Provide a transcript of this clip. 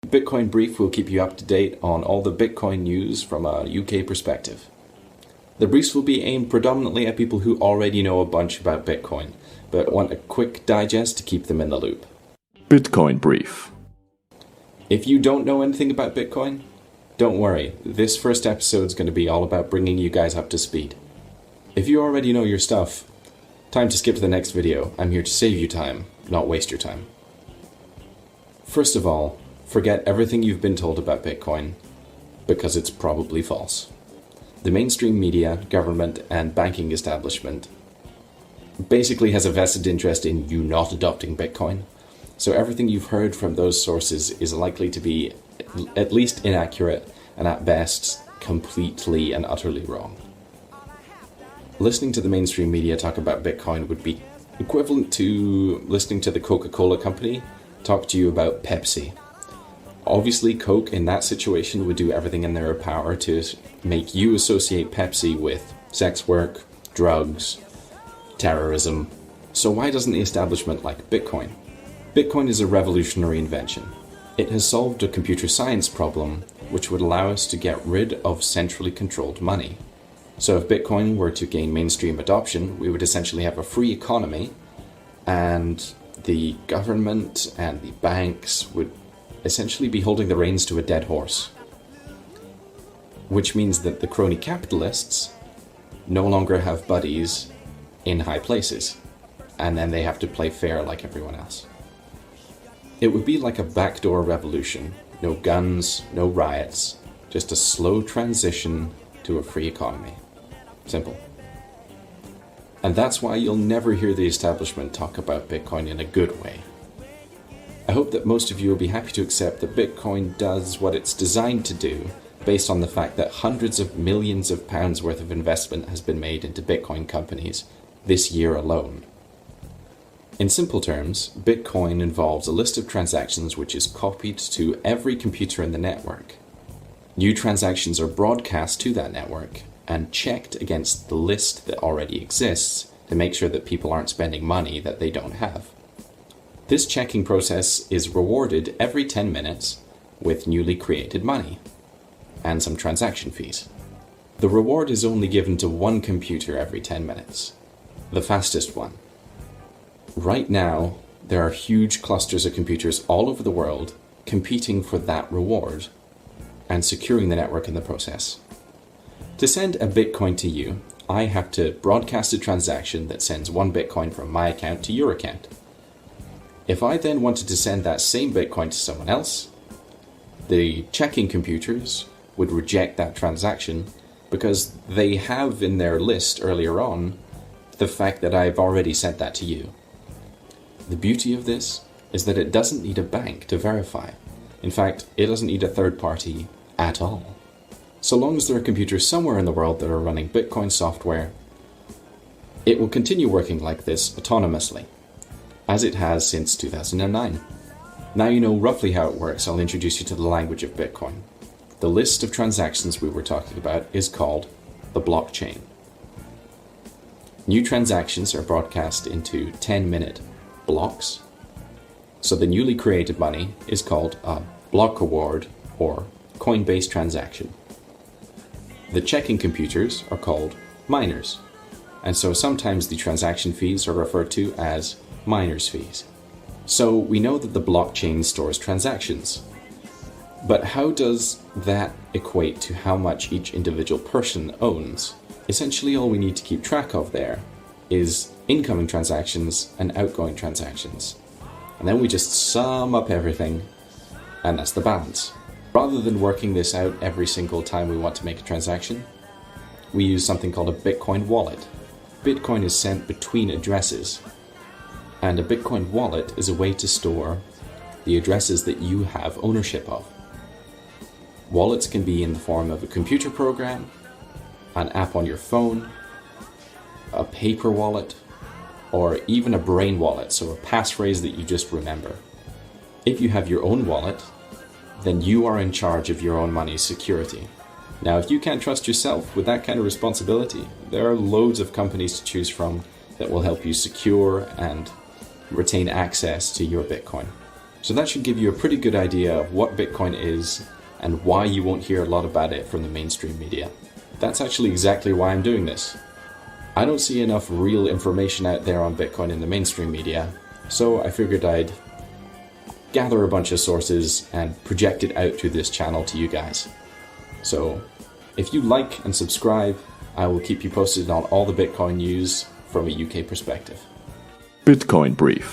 Bitcoin Brief will keep you up to date on all the Bitcoin news from a UK perspective. The briefs will be aimed predominantly at people who already know a bunch about Bitcoin, but want a quick digest to keep them in the loop. Bitcoin Brief. If you don't know anything about Bitcoin, don't worry, this first episode is going to be all about bringing you guys up to speed. If you already know your stuff, time to skip to the next video. I'm here to save you time, not waste your time. First of all, forget everything you've been told about Bitcoin, because it's probably false. The mainstream media, government, and banking establishment basically has a vested interest in you not adopting Bitcoin, so everything you've heard from those sources is likely to be at least inaccurate and at best completely and utterly wrong. Listening to the mainstream media talk about Bitcoin would be equivalent to listening to the Coca-Cola company talk to you about Pepsi. Obviously, Coke in that situation would do everything in their power to make you associate Pepsi with sex work, drugs, terrorism. So why doesn't the establishment like Bitcoin? Bitcoin is a revolutionary invention. It has solved a computer science problem which would allow us to get rid of centrally controlled money. So if Bitcoin were to gain mainstream adoption, we would essentially have a free economy, and the government and the banks would essentially be holding the reins to a dead horse. Which means that the crony capitalists no longer have buddies in high places, and then they have to play fair like everyone else. It would be like a backdoor revolution. No guns, no riots, just a slow transition to a free economy. Simple. And that's why you'll never hear the establishment talk about Bitcoin in a good way. I hope that most of you will be happy to accept that Bitcoin does what it's designed to do, based on the fact that hundreds of millions of pounds worth of investment has been made into Bitcoin companies this year alone. In simple terms, Bitcoin involves a list of transactions which is copied to every computer in the network. New transactions are broadcast to that network and checked against the list that already exists to make sure that people aren't spending money that they don't have. This checking process is rewarded every 10 minutes with newly created money and some transaction fees. The reward is only given to one computer every 10 minutes, the fastest one. Right now, there are huge clusters of computers all over the world competing for that reward and securing the network in the process. To send a Bitcoin to you, I have to broadcast a transaction that sends one Bitcoin from my account to your account. If I then wanted to send that same Bitcoin to someone else, the checking computers would reject that transaction because they have in their list earlier on the fact that I've already sent that to you. The beauty of this is that it doesn't need a bank to verify. In fact, it doesn't need a third party at all. So long as there are computers somewhere in the world that are running Bitcoin software, it will continue working like this autonomously, as it has since 2009. Now you know roughly how it works, I'll introduce you to the language of Bitcoin. The list of transactions we were talking about is called the blockchain. New transactions are broadcast into 10-minute blocks, so the newly created money is called a block reward or coin-based transaction. The checking computers are called miners, and so sometimes the transaction fees are referred to as miners' fees. So we know that the blockchain stores transactions. But how does that equate to how much each individual person owns? Essentially, all we need to keep track of there is incoming transactions and outgoing transactions. And then we just sum up everything, and that's the balance. Rather than working this out every single time we want to make a transaction, we use something called a Bitcoin wallet. Bitcoin is sent between addresses, and a Bitcoin wallet is a way to store the addresses that you have ownership of. Wallets can be in the form of a computer program, an app on your phone, a paper wallet, or even a brain wallet, so a passphrase that you just remember. If you have your own wallet, then you are in charge of your own money's security. Now, if you can't trust yourself with that kind of responsibility, there are loads of companies to choose from that will help you secure and retain access to your Bitcoin. So that should give you a pretty good idea of what Bitcoin is and why you won't hear a lot about it from the mainstream media. That's actually exactly why I'm doing this. I don't see enough real information out there on Bitcoin in the mainstream media, so I figured I'd gather a bunch of sources and project it out through this channel to you guys. So if you like and subscribe, I will keep you posted on all the Bitcoin news from a UK perspective. Bitcoin Brief.